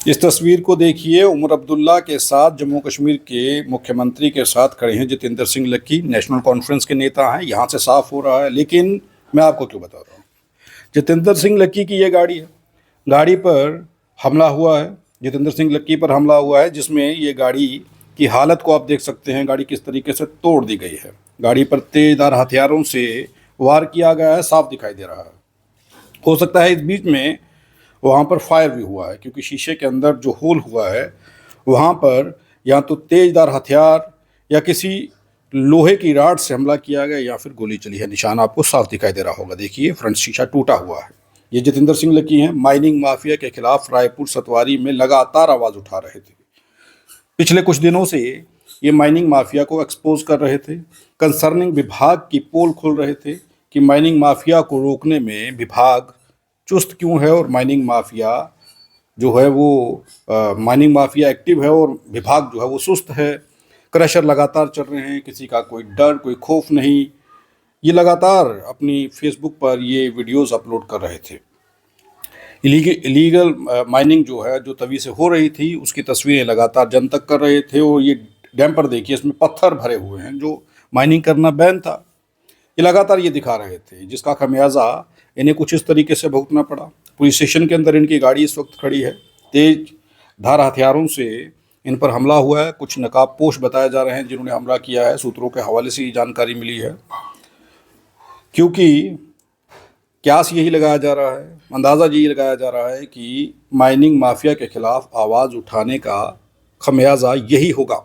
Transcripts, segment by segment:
इस तस्वीर को देखिए, उमर अब्दुल्ला के साथ जम्मू कश्मीर के मुख्यमंत्री के साथ खड़े हैं जितेंद्र सिंह लक्की, नेशनल कॉन्फ्रेंस के नेता हैं। यहाँ से साफ हो रहा है, लेकिन मैं आपको क्यों बता रहा हूँ। जितेंद्र सिंह लक्की की ये गाड़ी है, गाड़ी पर हमला हुआ है, जितेंद्र सिंह लक्की पर हमला हुआ है, जिसमें ये गाड़ी की हालत को आप देख सकते हैं। गाड़ी किस तरीके से तोड़ दी गई है, गाड़ी पर तेजधार हथियारों से वार किया गया है, साफ दिखाई दे रहा है। हो सकता है इस बीच में वहाँ पर फायर भी हुआ है, क्योंकि शीशे के अंदर जो होल हुआ है वहाँ पर या तो तेजदार हथियार या किसी लोहे की राड से हमला किया गया या फिर गोली चली है। निशान आपको साफ दिखाई दे रहा होगा, देखिए फ्रंट शीशा टूटा हुआ है। ये जितेंद्र सिंह लक्की हैं, माइनिंग माफिया के खिलाफ रायपुर सतवारी में लगातार आवाज़ उठा रहे थे। पिछले कुछ दिनों से ये माइनिंग माफिया को एक्सपोज कर रहे थे। कंसर्निंग विभाग की पोल खोल रहे थे कि माइनिंग माफिया को रोकने में विभाग चुस्त क्यों है और माइनिंग माफिया जो है वो माइनिंग माफिया एक्टिव है और विभाग जो है वो सुस्त है। क्रशर लगातार चल रहे हैं, किसी का कोई डर कोई खौफ नहीं। ये लगातार अपनी फेसबुक पर ये वीडियोस अपलोड कर रहे थे। इलीगल माइनिंग जो है जो तभी से हो रही थी उसकी तस्वीरें लगातार जन तक कर रहे थे। और ये डैम पर देखिए, इसमें पत्थर भरे हुए हैं, जो माइनिंग करना बैन था। ये लगातार ये दिखा रहे थे, जिसका खमियाजा इन्हें कुछ इस तरीके से भुगतना पड़ा। पुलिस स्टेशन के अंदर इनकी गाड़ी इस वक्त खड़ी है। तेज धार हथियारों से इन पर हमला हुआ है। कुछ नकाबपोश बताए जा रहे हैं जिन्होंने हमला किया है। सूत्रों के हवाले से ये जानकारी मिली है, क्योंकि क्यास यही लगाया जा रहा है, अंदाज़ा यही लगाया जा रहा है कि माइनिंग माफिया के खिलाफ आवाज़ उठाने का खमियाजा यही होगा।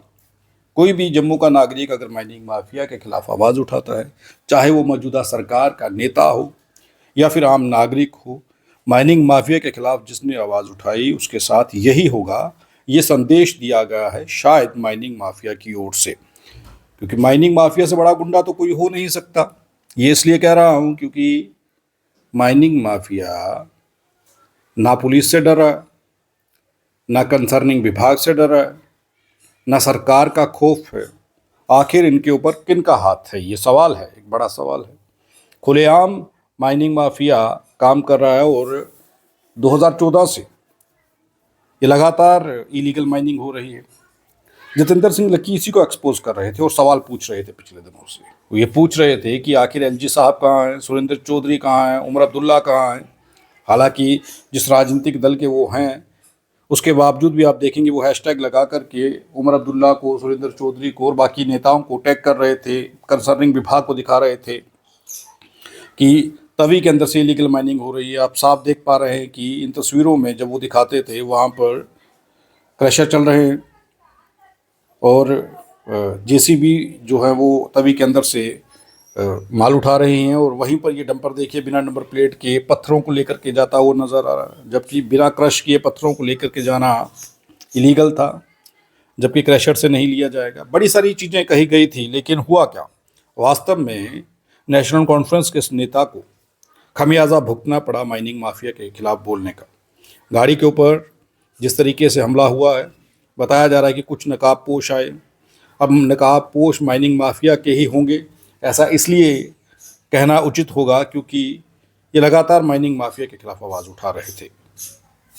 कोई भी जम्मू का नागरिक अगर माइनिंग माफिया के खिलाफ आवाज़ उठाता है, चाहे वो मौजूदा सरकार का नेता हो या फिर आम नागरिक हो, माइनिंग माफिया के खिलाफ जिसने आवाज़ उठाई उसके साथ यही होगा। ये संदेश दिया गया है शायद माइनिंग माफिया की ओर से, क्योंकि माइनिंग माफिया से बड़ा गुंडा तो कोई हो नहीं सकता। ये इसलिए कह रहा हूँ क्योंकि माइनिंग माफिया ना पुलिस से डरा, ना कंसर्निंग विभाग से डरा, ना सरकार का खौफ है। आखिर इनके ऊपर किन का हाथ है, ये सवाल है, एक बड़ा सवाल है। खुलेआम माइनिंग माफिया काम कर रहा है और 2014 से ये लगातार इलीगल माइनिंग हो रही है। जितेंद्र सिंह लक्की इसी को एक्सपोज कर रहे थे और सवाल पूछ रहे थे पिछले दिनों से। वो ये पूछ रहे थे कि आखिर एलजी साहब कहाँ हैं, सुरेंद्र चौधरी कहाँ हैं, उमर अब्दुल्ला कहाँ हैं। हालांकि जिस राजनीतिक दल के वो हैं उसके बावजूद भी आप देखेंगे वो हैशटैग लगा करके उमर अब्दुल्ला को, सुरेंद्र चौधरी को और बाकी नेताओं को टैग कर रहे थे। कंसर्निंग विभाग को दिखा रहे थे कि तवी के अंदर से इलीगल माइनिंग हो रही है। आप साफ देख पा रहे हैं कि इन तस्वीरों में जब वो दिखाते थे वहाँ पर क्रशर चल रहे हैं और जेसीबी जो है वो तवी के अंदर से माल उठा रही हैं। और वहीं पर ये डंपर देखिए बिना नंबर प्लेट के पत्थरों को लेकर के जाता हुआ नज़र आ रहा है, जबकि बिना क्रश किए पत्थरों को लेकर के जाना इलीगल था, जबकि क्रशर से नहीं लिया जाएगा। बड़ी सारी चीज़ें कही गई थी, लेकिन हुआ क्या वास्तव में, नेशनल कॉन्फ्रेंस के इस नेता को खमियाजा भुगतना पड़ा माइनिंग माफिया के खिलाफ बोलने का। गाड़ी के ऊपर जिस तरीके से हमला हुआ है, बताया जा रहा है कि कुछ नकाबपोश आए। अब नकाबपोश माइनिंग माफिया के ही होंगे, ऐसा इसलिए कहना उचित होगा क्योंकि ये लगातार माइनिंग माफिया के खिलाफ आवाज़ उठा रहे थे।